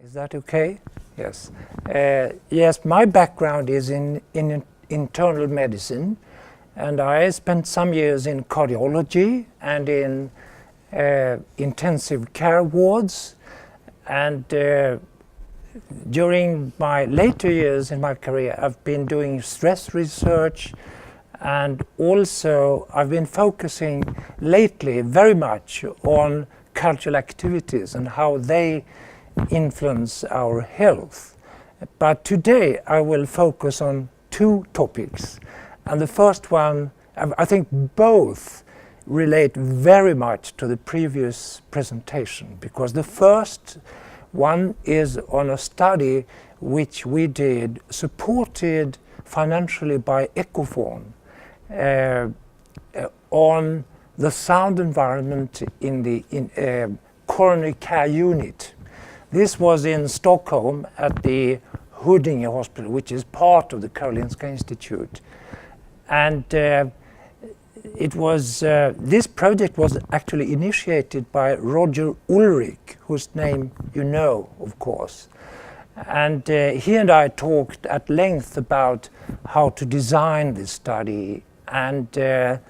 Is that okay? Yes. Yes, my background is in internal medicine, and I spent some years in cardiology and in intensive care wards. And during my later years in my career, I've been doing stress research, and also I've been focusing lately very much on cultural activities and how they influence our health. But today I will focus on two topics, and the first one, I think both relate very much to the previous presentation, because the first one is on a study which we did, supported financially by Ecofon, on the sound environment in the coronary care unit. This was in Stockholm at the Huddinge Hospital, which is part of the Karolinska Institute. And this project was actually initiated by Roger Ulrich, whose name you know, of course. And he and I talked at length about how to design this study, and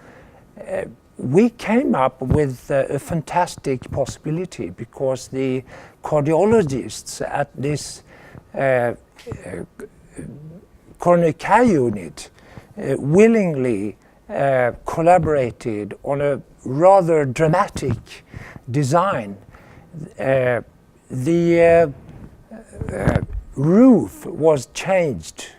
we came up with a fantastic possibility, because the cardiologists at this coronary care unit willingly collaborated on a rather dramatic design. The roof was changed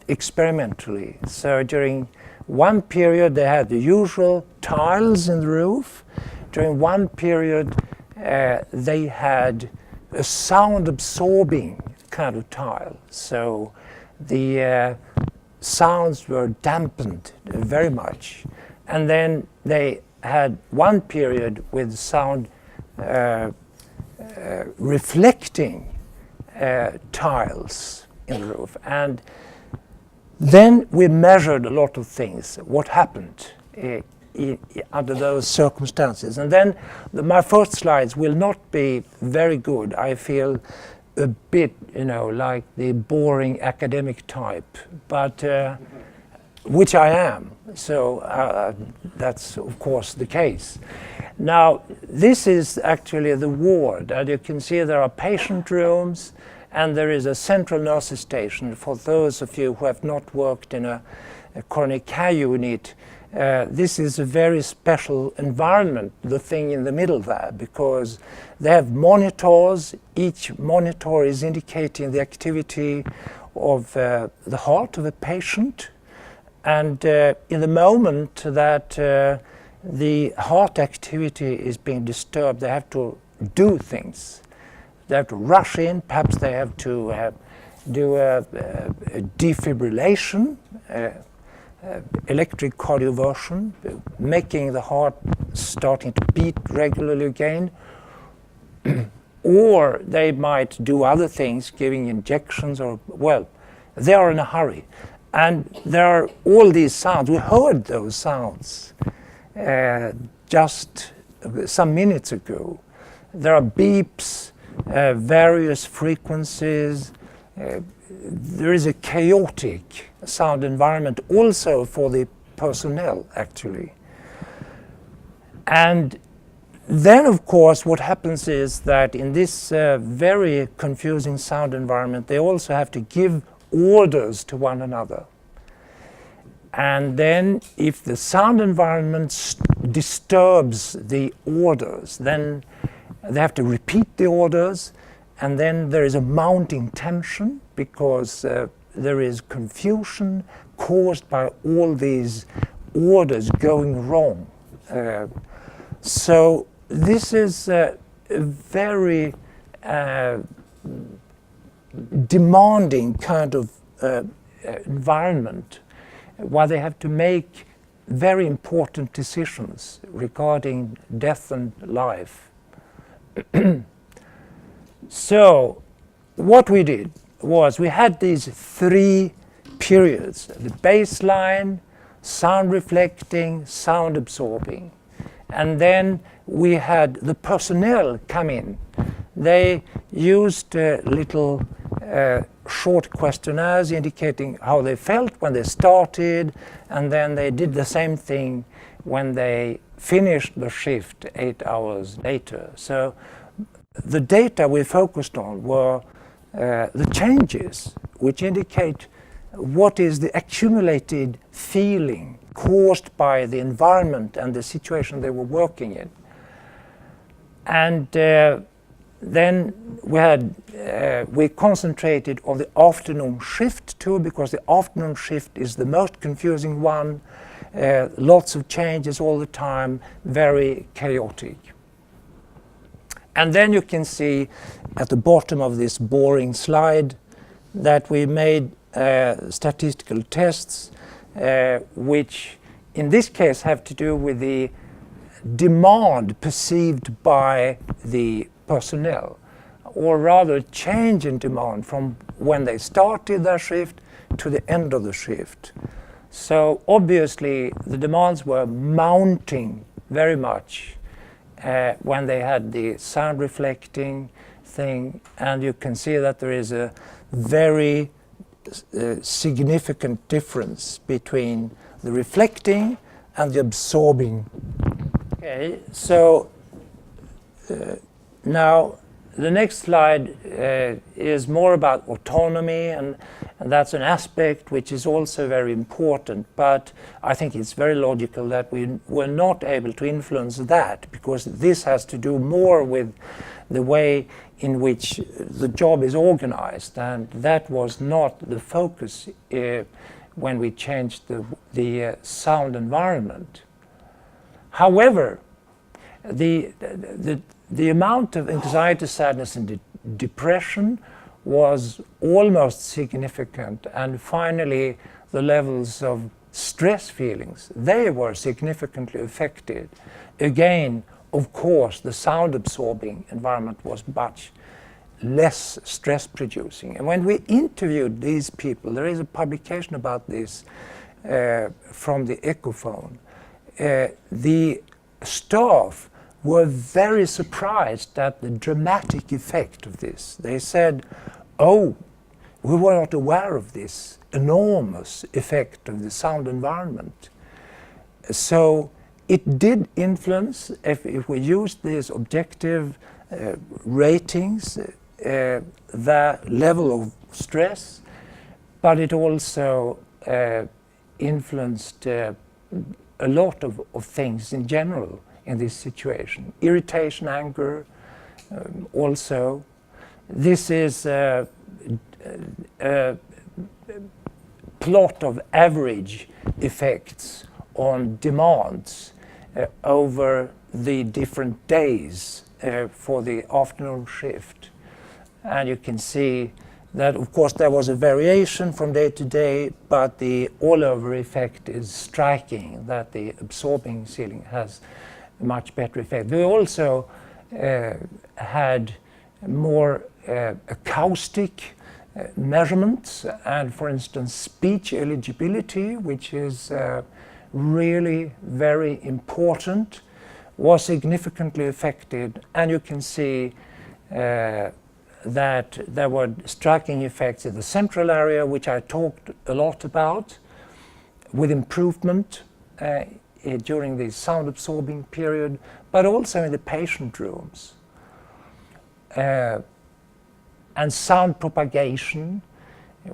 experimentally. So during one period they had the usual tiles in the roof. During one period they had a sound absorbing kind of tile. So the sounds were dampened very much. And then they had one period with sound reflecting tiles in the roof. And then we measured a lot of things, what happened under those circumstances. And then my first slides will not be very good. I feel a bit, like the boring academic type, but which I am. So that's of course the case. Now, this is actually the ward, and you can see there are patient rooms, and there is a central nurses station. For those of you who have not worked in a coronary care unit, this is a very special environment, the thing in the middle there, because they have monitors. Each monitor is indicating the activity of the heart of a patient. And in the moment that the heart activity is being disturbed, they have to do things. They have to rush in, perhaps they have to do a defibrillation, electric cardioversion, making the heart starting to beat regularly again. Or they might do other things, giving injections, or, well, they are in a hurry. And there are all these sounds. We heard those sounds just some minutes ago. There are beeps, various frequencies. There is a chaotic sound environment also for the personnel, actually. And then, of course, what happens is that in this very confusing sound environment, they also have to give orders to one another. And then if the sound environment disturbs the orders, then they have to repeat the orders, and then there is a mounting tension, because there is confusion caused by all these orders going wrong. So this is a very demanding kind of environment, while they have to make very important decisions regarding death and life. So what we did was we had these three periods: the baseline, sound reflecting, sound absorbing. And then we had the personnel come in they used little short questionnaires indicating how they felt when they started, and then they did the same thing when they finished the shift 8 hours later. So the data we focused on were the changes, which indicate what is the accumulated feeling caused by the environment and the situation they were working in. And then we concentrated on the afternoon shift too, because the afternoon shift is the most confusing one. Lots of changes all the time, very chaotic. And then you can see at the bottom of this boring slide that we made statistical tests, which in this case have to do with the demand perceived by the personnel, or rather change in demand from when they started their shift to the end of the shift. So obviously the demands were mounting very much when they had the sound reflecting thing, and you can see that there is a very significant difference between the reflecting and the absorbing. Okay, so now the next slide is more about autonomy, and that's an aspect which is also very important, but I think it's very logical that we were not able to influence that, because this has to do more with the way in which the job is organized, and that was not the focus when we changed the sound environment. However, the amount of anxiety, sadness, and depression was almost significant, and finally the levels of stress feelings, they were significantly affected. Again, of course, the sound absorbing environment was much less stress producing. And when we interviewed these people, there is a publication about this from the Ecophone. The staff were very surprised at the dramatic effect of this. They said, oh, we were not aware of this enormous effect of the sound environment. So it did influence, if we used these objective ratings, the level of stress, but it also influenced a lot of things in general in this situation. Irritation, anger, also. This is a plot of average effects on demands over the different days for the afternoon shift. And you can see that, of course, there was a variation from day to day, but the all-over effect is striking, that the absorbing ceiling has a much better effect. We also had more acoustic measurements, and for instance, speech eligibility, which is really very important, was significantly affected. And you can see that there were striking effects in the central area, which I talked a lot about, with improvement during the sound absorbing period, but also in the patient rooms. And sound propagation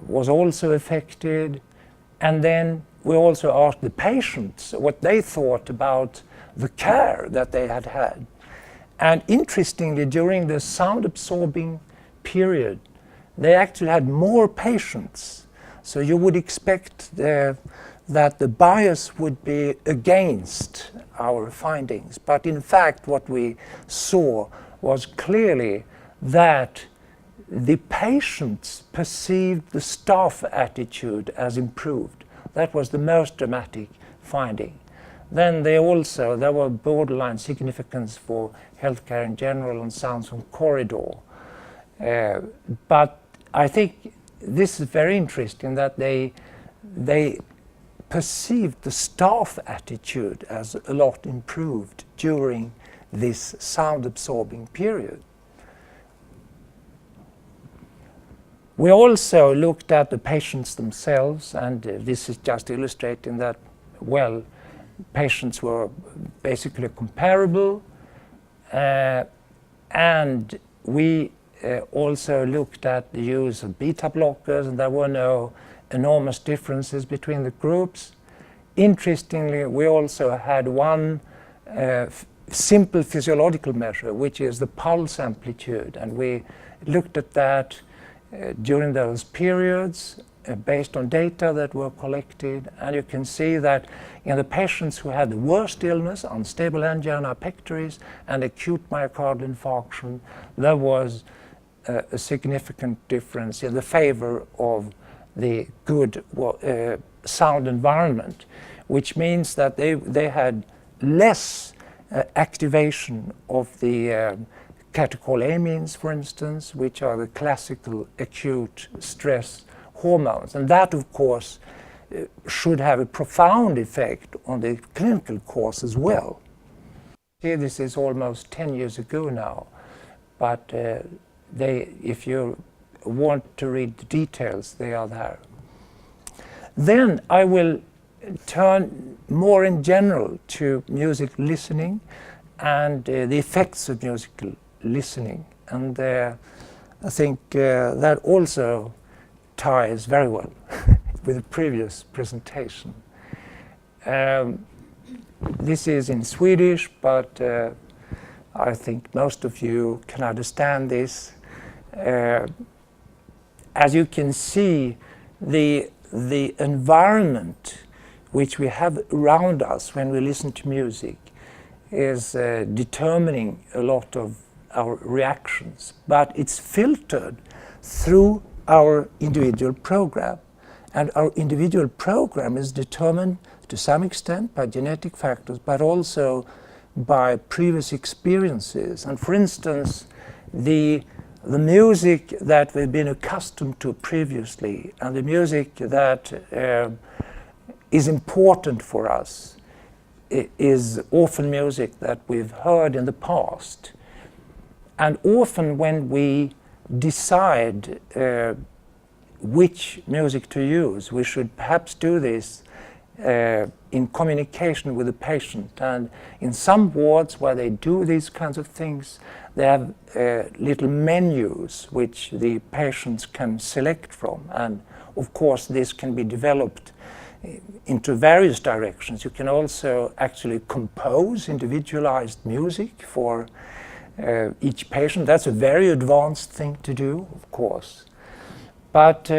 was also affected. And then we also asked the patients what they thought about the care that they had had. And interestingly, during the sound absorbing period, they actually had more patients. So you would expect that the bias would be against our findings. But in fact, what we saw was clearly that the patients perceived the staff attitude as improved. That was the most dramatic finding. Then there were borderline significance for healthcare in general and sounds from corridor. But I think this is very interesting that they perceived the staff attitude as a lot improved during this sound absorbing period, We also looked at the patients themselves, and this is just illustrating that, well, patients were basically comparable, and we also looked at the use of beta blockers, and there were no enormous differences between the groups. Interestingly, we also had one simple physiological measure, which is the pulse amplitude, and we looked at that during those periods based on data that were collected, and you can see that in the patients who had the worst illness, unstable angina pectoris and acute myocardial infarction, there was a significant difference in the favor of the good sound environment, which means that they had less activation of the catecholamines, for instance, which are the classical acute stress hormones. And that, of course, should have a profound effect on the clinical course as well. Here, this is almost 10 years ago now, but if you want to read the details, they are there. Then I will turn more in general to music listening and the effects of musical listening. And I think that also ties very well with the previous presentation. This is in Swedish, but I think most of you can understand this. As you can see, the environment which we have around us when we listen to music is determining a lot of our reactions, but it's filtered through our individual program. And our individual program is determined to some extent by genetic factors, but also by previous experiences. And for instance, the music that we've been accustomed to previously and the music that is important for us is often music that we've heard in the past. And often when we decide which music to use, we should perhaps do this in communication with the patient. And in some wards where they do these kinds of things, they have little menus which the patients can select from. And of course, this can be developed into various directions. You can also actually compose individualized music for each patient. That's a very advanced thing to do, of course. But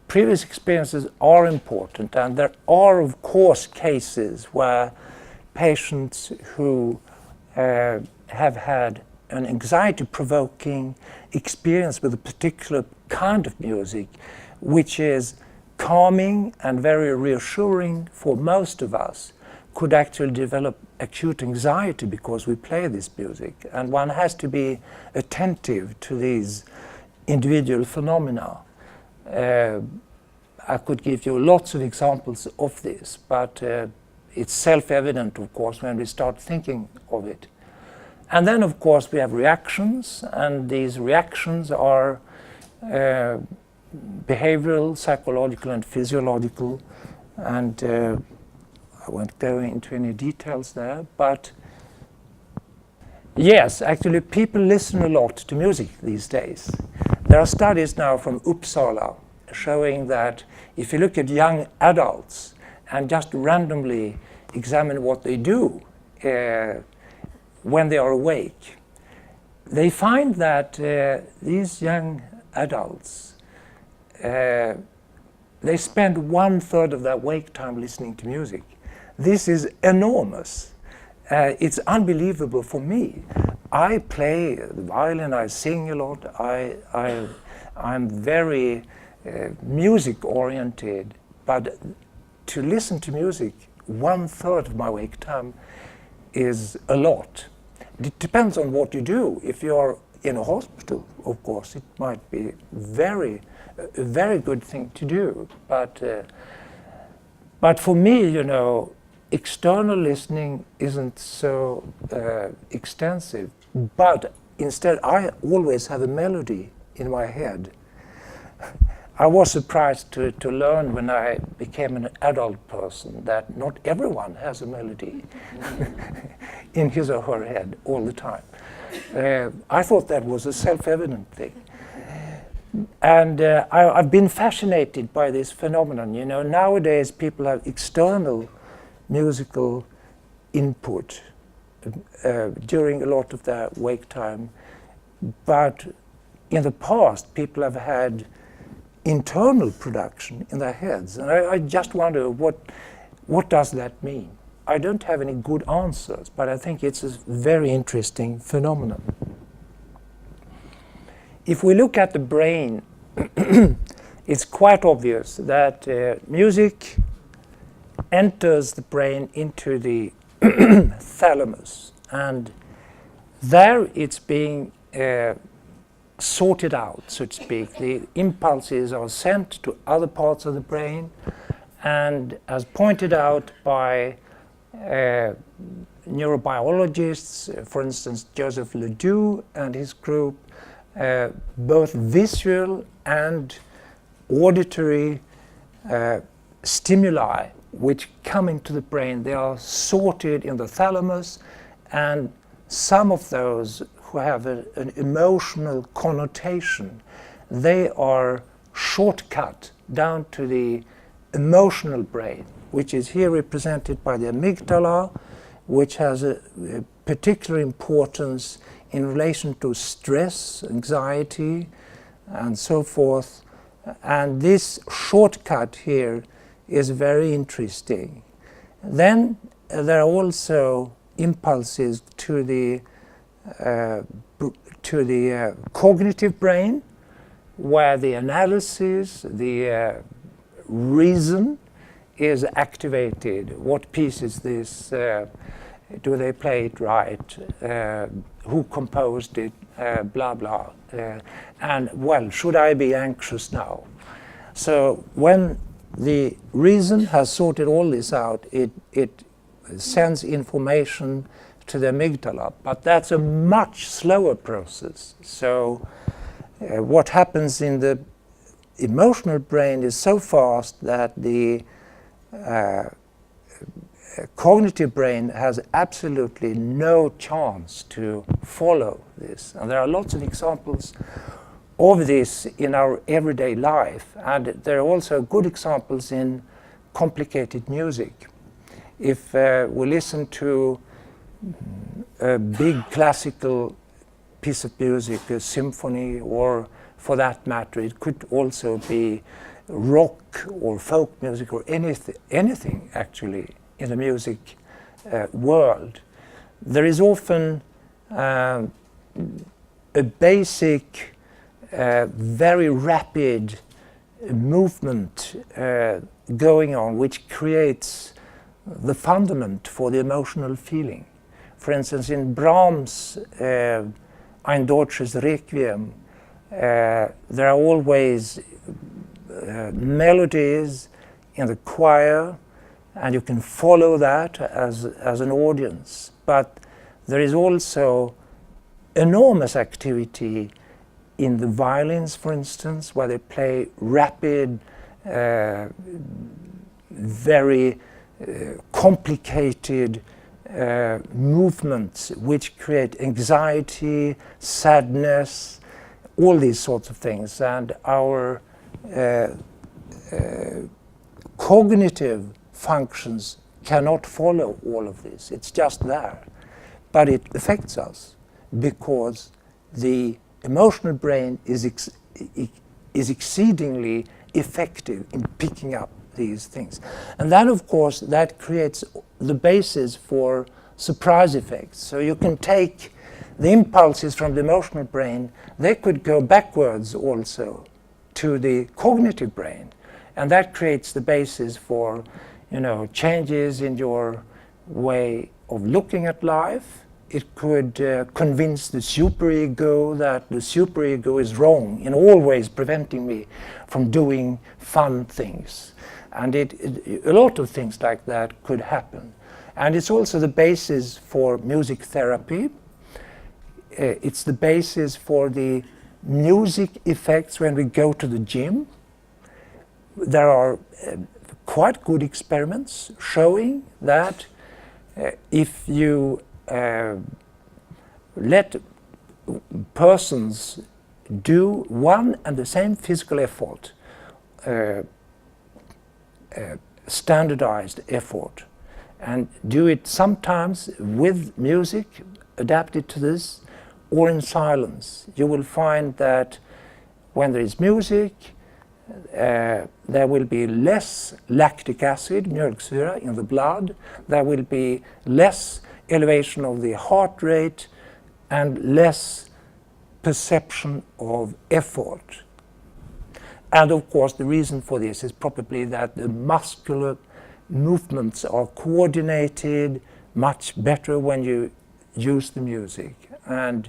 previous experiences are important, and there are, of course, cases where patients who have had an anxiety-provoking experience with a particular kind of music, which is calming and very reassuring for most of us, could actually develop acute anxiety because we play this music. And one has to be attentive to these individual phenomena. I could give you lots of examples of this, but it's self-evident, of course, when we start thinking of it. And then, of course, we have reactions, and these reactions are behavioral, psychological, and physiological. And I won't go into any details there, but yes, actually people listen a lot to music these days. There are studies now from Uppsala showing that if you look at young adults and just randomly examine what they do when they are awake, they find that these young adults, they spend 1/3 of their wake time listening to music. This is enormous. It's unbelievable for me. I play the violin, I sing a lot, I'm very music-oriented, but to listen to music 1/3 of my wake time is a lot. It depends on what you do. If you're in a hospital, of course, it might be a very good thing to do. But for me, you know, external listening isn't so extensive. But instead, I always have a melody in my head. I was surprised to learn when I became an adult person that not everyone has a melody in his or her head all the time. I thought that was a self-evident thing. And I've been fascinated by this phenomenon. You know, nowadays people have external musical input during a lot of their wake time, but in the past people have had internal production in their heads, and I just wonder what does that mean? I don't have any good answers, but I think it's a very interesting phenomenon. If we look at the brain, it's quite obvious that music enters the brain into the thalamus, and there it's being sorted out, so to speak. The impulses are sent to other parts of the brain, and as pointed out by neurobiologists, for instance Joseph Ledoux and his group, both visual and auditory stimuli which come into the brain, they are sorted in the thalamus, and some of those who have an emotional connotation, they are shortcut down to the emotional brain, which is here represented by the amygdala, which has a particular importance in relation to stress, anxiety, and so forth. And this shortcut here is very interesting. Then there are also impulses to the cognitive brain, where the analysis, the reason is activated. What piece is this? Do they play it right? Who composed it? Blah, blah. And, well, should I be anxious now? So when the reason has sorted all this out, it sends information to the amygdala, but that's a much slower process. So what happens in the emotional brain is so fast that the cognitive brain has absolutely no chance to follow this. And there are lots of examples of this in our everyday life, and there are also good examples in complicated music. If we listen to a big classical piece of music, a symphony, or for that matter, it could also be rock or folk music or anything actually in the music world. There is often a basic, very rapid movement going on, which creates the fundament for the emotional feeling. For instance, in Brahms' Ein deutsches Requiem, there are always melodies in the choir, and you can follow that as an audience. But there is also enormous activity in the violins, for instance, where they play rapid, very complicated movements which create anxiety, sadness, all these sorts of things. And our cognitive functions cannot follow all of this. It's just there. But it affects us because the emotional brain is exceedingly effective in picking up these things. And then, of course, that creates the basis for surprise effects. So you can take the impulses from the emotional brain, they could go backwards also to the cognitive brain. And that creates the basis for, changes in your way of looking at life. It could convince the superego that the superego is wrong in all ways, preventing me from doing fun things. And a lot of things like that could happen. And it's also the basis for music therapy. It's the basis for the music effects when we go to the gym. There are quite good experiments showing that if you let persons do one and the same physical effort, standardized effort, and do it sometimes with music adapted to this or in silence, you will find that when there is music, there will be less lactic acid, mjölksyra, in the blood. There will be less elevation of the heart rate and less perception of effort. And of course, the reason for this is probably that the muscular movements are coordinated much better when you use the music, and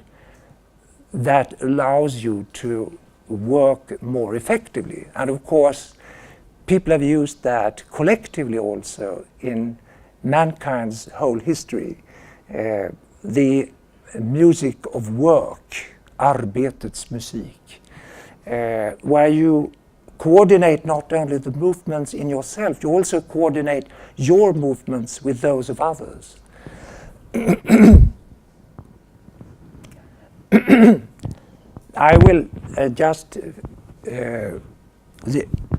that allows you to work more effectively. And of course, people have used that collectively also in mankind's whole history. The music of work, arbetets musik, where you coordinate not only the movements in yourself, you also coordinate your movements with those of others. I will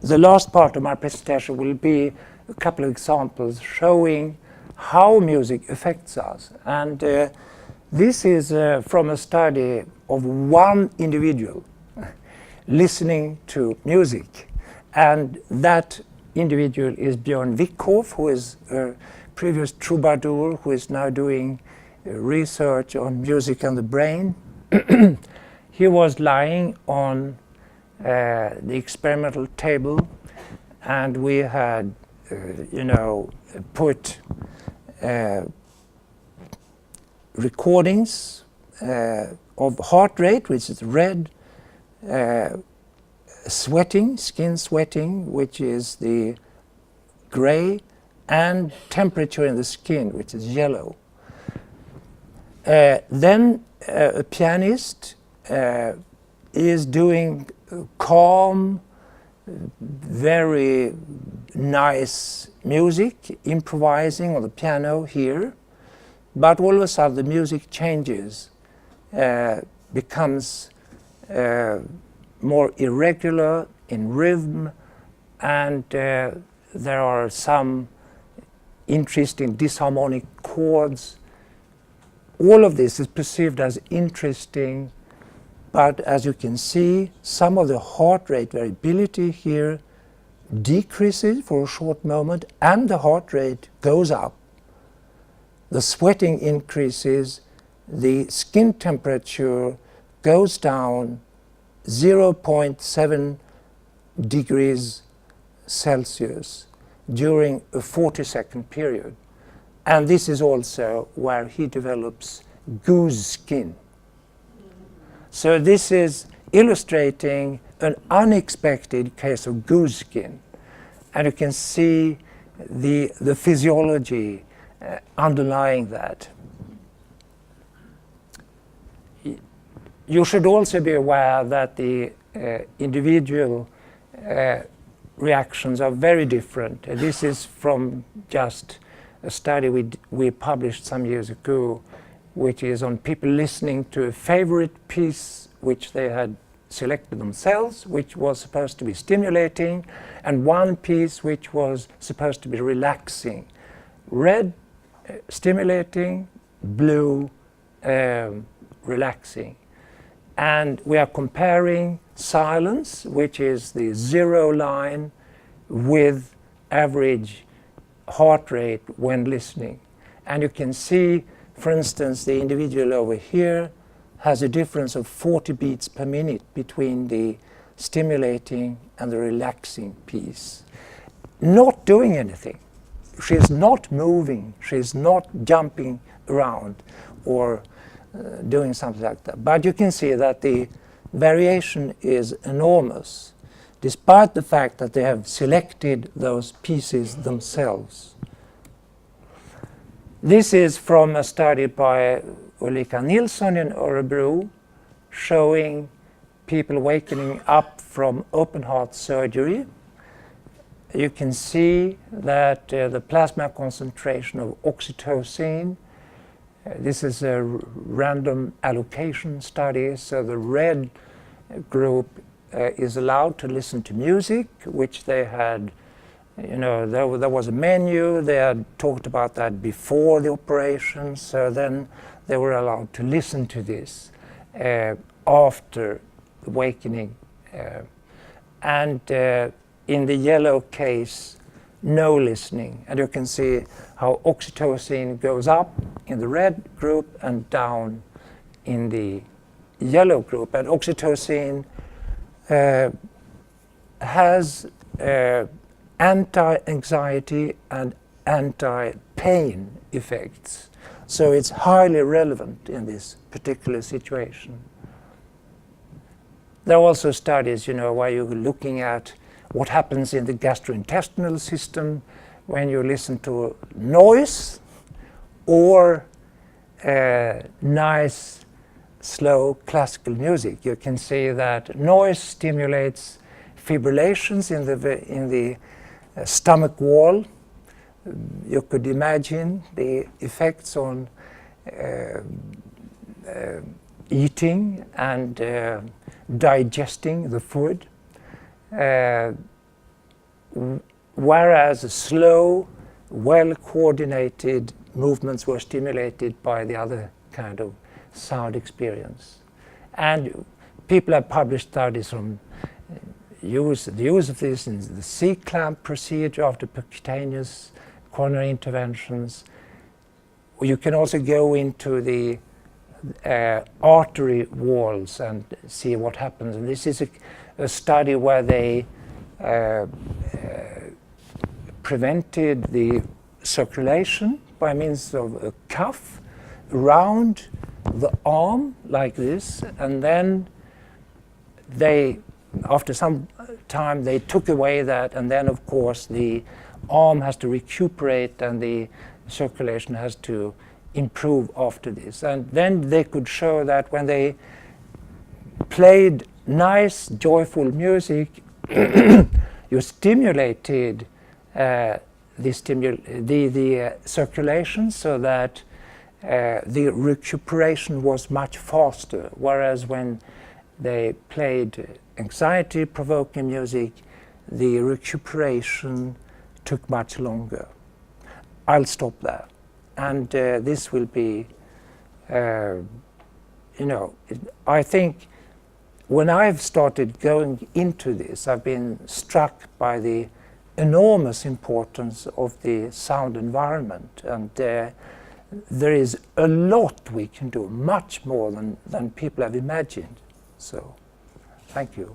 the last part of my presentation will be a couple of examples showing how music affects us. And this is from a study of one individual listening to music. And that individual is Björn Wickhoff, who is a previous troubadour, who is now doing research on music and the brain. He was lying on the experimental table, and we had, put recordings of heart rate, which is red, sweating, skin sweating, which is the gray, and temperature in the skin, which is yellow. Then a pianist is doing calm, very nice music, improvising on the piano here, but all of a sudden the music changes, becomes more irregular in rhythm, and there are some interesting disharmonic chords. All of this is perceived as interesting, but as you can see, some of the heart rate variability here decreases for a short moment, and the heart rate goes up. The sweating increases, the skin temperature goes down 0.7 degrees Celsius during a 40-second period. And this is also where he develops goose skin. So this is illustrating an unexpected case of goose skin. And you can see the physiology underlying that. You should also be aware that the individual reactions are very different. This is from just a study we published some years ago, which is on people listening to a favorite piece which they had selected themselves, which was supposed to be stimulating, and one piece which was supposed to be relaxing. Red, stimulating, blue, relaxing. And we are comparing silence, which is the zero line, with average heart rate when listening. And you can see, for instance, the individual over here has a difference of 40 beats per minute between the stimulating and the relaxing piece. Not doing anything. She's not moving, she's not jumping around or doing something like that. But you can see that the variation is enormous, despite the fact that they have selected those pieces themselves. This is from a study by Ulrika Nilsson in Örebro, showing people waking up from open heart surgery. You can see that the plasma concentration of oxytocin, this is a random allocation study, so the red group is allowed to listen to music, which they had, there was a menu, they had talked about that before the operation, so then they were allowed to listen to this after awakening. And in the yellow case, no listening. And you can see how oxytocin goes up in the red group and down in the yellow group. And oxytocin has anti-anxiety and anti-pain effects. So it's highly relevant in this particular situation. There are also studies, where you're looking at what happens in the gastrointestinal system when you listen to noise or nice, slow classical music. You can see that noise stimulates fibrillations in the stomach wall. You could imagine the effects on eating and digesting the food, whereas slow, well-coordinated movements were stimulated by the other kind of sound experience. And people have published studies on the use of this in the C-clamp procedure after percutaneous coronary interventions. You can also go into the artery walls and see what happens. And this is a study where they prevented the circulation by means of a cuff around the arm like this, and then after some time they took away that, and then of course the arm has to recuperate and the circulation has to improve after this. And then they could show that when they played nice, joyful music, you stimulated the circulation so that the recuperation was much faster, whereas when they played anxiety-provoking music, the recuperation took much longer. I'll stop there. And this will be, I think when I've started going into this, I've been struck by the enormous importance of the sound environment. And there is a lot we can do, much more than people have imagined. So, thank you.